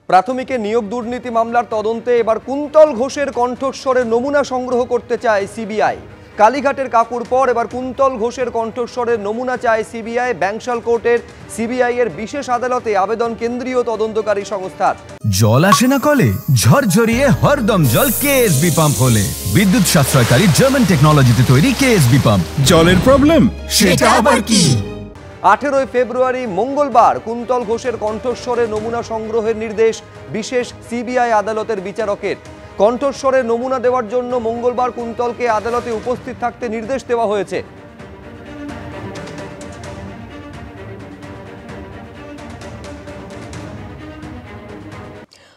প্রাথমিকে নিয়োগ দুর্নীতি মামলার তদন্তে এবার কুন্তল ঘোষের কণ্ঠস্বরের নমুনা সংগ্রহ করতে চায় সিবিআই। কালীঘাটের কাকুর পর এবার কুন্তল ঘোষের কণ্ঠস্বরের নমুনা চায় সিবিআই। ব্যাংশাল কোর্টের সিবিআই এর বিশেষ আদালতে আবেদন কেন্দ্রীয় তদন্তকারী সংস্থার। জল আসে না কলে, ঝরঝরিয়ে হরদম জল কেএসবি পাম্প হলে। বিদ্যুৎ সাশ্রয়কারী জার্মান টেকনোলজিতে তৈরি কেএসবি পাম্প। জলের প্রবলেম সেটা আবার কি? 18 ফেব্রুয়ারি মঙ্গলবার কুন্তল ঘোষের কণ্ঠস্বরের নমুনা সংগ্রহের নির্দেশ বিশেষ সিবিআই আদালতের বিচারকের। কণ্ঠস্বরের নমুনা দেওয়ার জন্য মঙ্গলবার কুন্তলকে আদালতে উপস্থিত থাকতে নির্দেশ দেওয়া হয়েছে।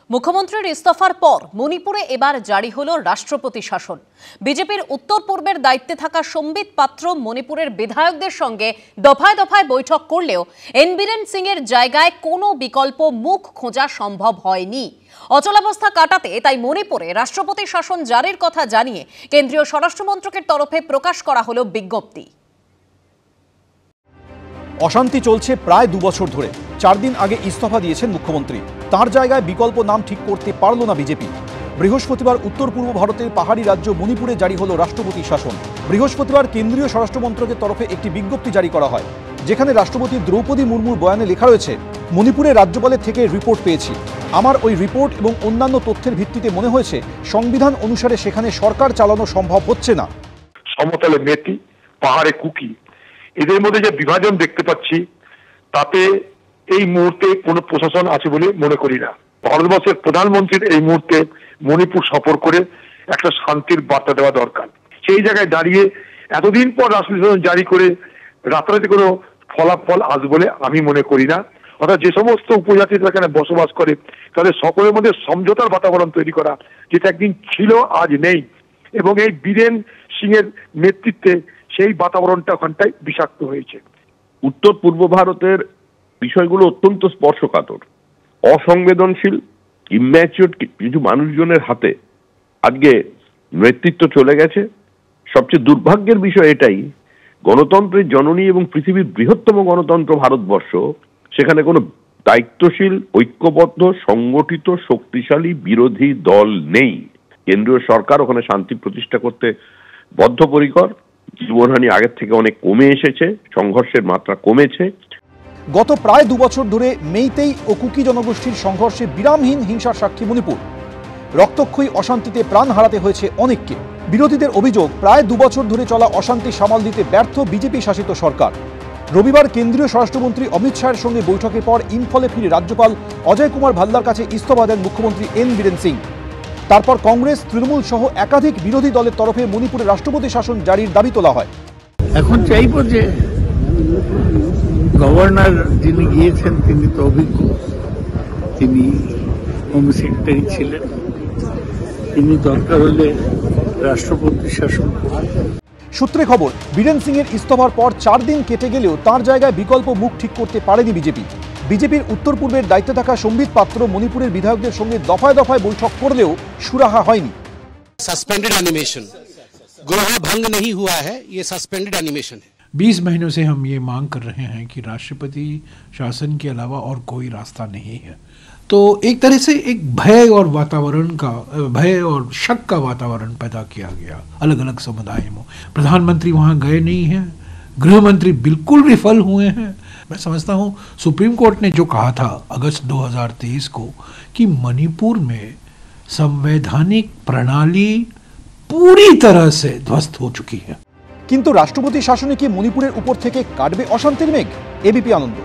মুখ্যমন্ত্রীর ইস্তফার পর মণিপুরে এবার জারি হলো রাষ্ট্রপতি শাসন। বিজেপির উত্তর পূর্বের দায়িত্বে থাকা সম্বিত পাত্র মণিপুরের বিধায়কদের সঙ্গে দফায় দফায় বৈঠক করলেও এন বীরেন সিং এর জায়গায় কোনো বিকল্প মুখ খোঁজা সম্ভব হয়নি। অচলাবস্থা কাটাতে তাই মণিপুরে রাষ্ট্রপতি শাসন জারির কথা জানিয়ে কেন্দ্রীয় স্বরাষ্ট্র মন্ত্রকের তরফে প্রকাশ করা হলো বিজ্ঞপ্তি। অশান্তি চলছে প্রায় 2 বছর ধরে। 4 দিন আগে ইস্তফা দিয়েছেন মুখ্যমন্ত্রী। তার জায়গায় বিকল্প নাম ঠিক করতে পারল না বিজেপি। বৃহস্পতিবার উত্তর পূর্ব ভারতের পাহাড়ি রাজ্য মণিপুরে জারি হলো রাষ্ট্রপতি শাসন। বৃহস্পতিবার কেন্দ্রীয় স্বরাষ্ট্র মন্ত্রকের তরফে একটি বিজ্ঞপ্তি জারি করা হয়, যেখানে রাষ্ট্রপতি দ্রৌপদী মুর্মুর বয়ানে লেখা রয়েছে, মণিপুরের রাজ্যপালের থেকে রিপোর্ট পেয়েছি। আমার ওই রিপোর্ট এবং অন্যান্য তথ্যের ভিত্তিতে মনে হয়েছে সংবিধান অনুসারে সেখানে সরকার চালানো সম্ভব হচ্ছে না। সমতলে মেতি, পাহাড়ে কুকি, এদের মধ্যে যে বিভাজন দেখতে পাচ্ছি তাতে এই মুহূর্তে কোনো প্রশাসন আছে বলে মনে করি না। ভারতবর্ষের প্রধানমন্ত্রীর এই মুহূর্তে মণিপুর সফর করে একটা শান্তির বার্তা দেওয়া দরকার। সেই জায়গায় দাঁড়িয়ে এতদিন পর রাষ্ট্রপতি শাসন জারি করে রাতারাতি কোনো ফলাফল আসবে বলে আমি মনে করি না। অর্থাৎ যে সমস্ত উপজাতিরা এখানে বসবাস করে তাদের সকলের মধ্যে সমঝোতার বাতাবরণ তৈরি করা, যেটা একদিন ছিল আজ নেই, এবং এই বীরেন সিং এর নেতৃত্বে সেই বাতাবরণটা ওখানটায় বিষাক্ত হয়েছে। উত্তর পূর্ব ভারতের বিষয়গুলো অত্যন্ত স্পর্শকাতর, অসংবেদনশীল, ইম্যাচিওর কিছু মানুষজনের হাতে আজকে নেতৃত্ব চলে গেছে। সবচেয়ে দুর্ভাগ্যের বিষয় এটাই, গণতন্ত্রের জননী এবং পৃথিবীর বৃহত্তম গণতন্ত্র ভারতবর্ষ, সেখানে কোনো দায়িত্বশীল, ঐক্যবদ্ধ, সংগঠিত, শক্তিশালী বিরোধী দল নেই। কেন্দ্রীয় সরকার ওখানে শান্তি প্রতিষ্ঠা করতে বদ্ধপরিকর। জীবনহানি আগের থেকে অনেক কমে এসেছে, সংঘর্ষের মাত্রা কমেছে। গত প্রায় 2 বছর ধরে মেইতেই ও কুকি জনগোষ্ঠীর সংঘর্ষে বিরামহীন হিংসার সাক্ষী মণিপুর। রক্তক্ষয়ী অশান্তিতে প্রাণ হারাতে হয়েছে অনেককে। বিরোধীদের অভিযোগ, প্রায় 2 বছর ধরে চলা অশান্তি সামাল দিতে ব্যর্থ বিজেপি শাসিত সরকার। রবিবার কেন্দ্রীয় স্বরাষ্ট্রমন্ত্রী অমিত শাহের সঙ্গে বৈঠকের পর ইম্ফলে ফিরে রাজ্যপাল অজয় কুমার ভাল্লার কাছে ইস্তফা দেন মুখ্যমন্ত্রী এন বীরেন সিং। তারপর কংগ্রেস, তৃণমূল সহ একাধিক বিরোধী দলের তরফে মণিপুরে রাষ্ট্রপতি শাসন জারির দাবি তোলা হয়। এখন চাইব যে গভর্নর যিনি গিয়েছেন তিনি তো অভিজ্ঞ, তিনি হোম সেক্রেটারি ছিলেন, তিনি দরকার হলে রাষ্ট্রপতি শাসন করবেন। সূত্রে খবর, বীরেন সিং এর ইস্তফার পর 4 দিন কেটে গেলেও তার জায়গায় বিকল্প মুখ ঠিক করতে পারেনি বিজেপি। বিজেপির উত্তর পূর্বের দায়িত্বে থাকা সম্বিত পাত্র মণিপুরের বিধায়কদের সঙ্গে দফায় দফায় বৈঠক করলেও সুরাহা হয়নি। सस्पेंडेड एनिमेशन, ग्रह भंग नहीं हुआ है, ये सस्पेंडेड एनिमेशन है। 20 महीनों से हम ये मांग कर रहे हैं कि राष्ट्रपति शासन के अलावा और कोई रास्ता नहीं है। तो एक तरह से एक भय और वातावरण का, भय और शक का वातावरण पैदा किया गया अलग अलग समुदायों में। प्रधानमंत्री वहाँ गए नहीं हैं, गृह मंत्री बिल्कुल विफल हुए हैं। मैं समझता हूँ सुप्रीम कोर्ट ने जो कहा था अगस्त 2023 को कि मणिपुर में संवैधानिक प्रणाली पूरी तरह से ध्वस्त हो चुकी है। কিন্তু রাষ্ট্রপতি শাসনে কি মণিপুরের উপর থেকে কাটবে অশান্তির মেঘ? এবিপি আনন্দ।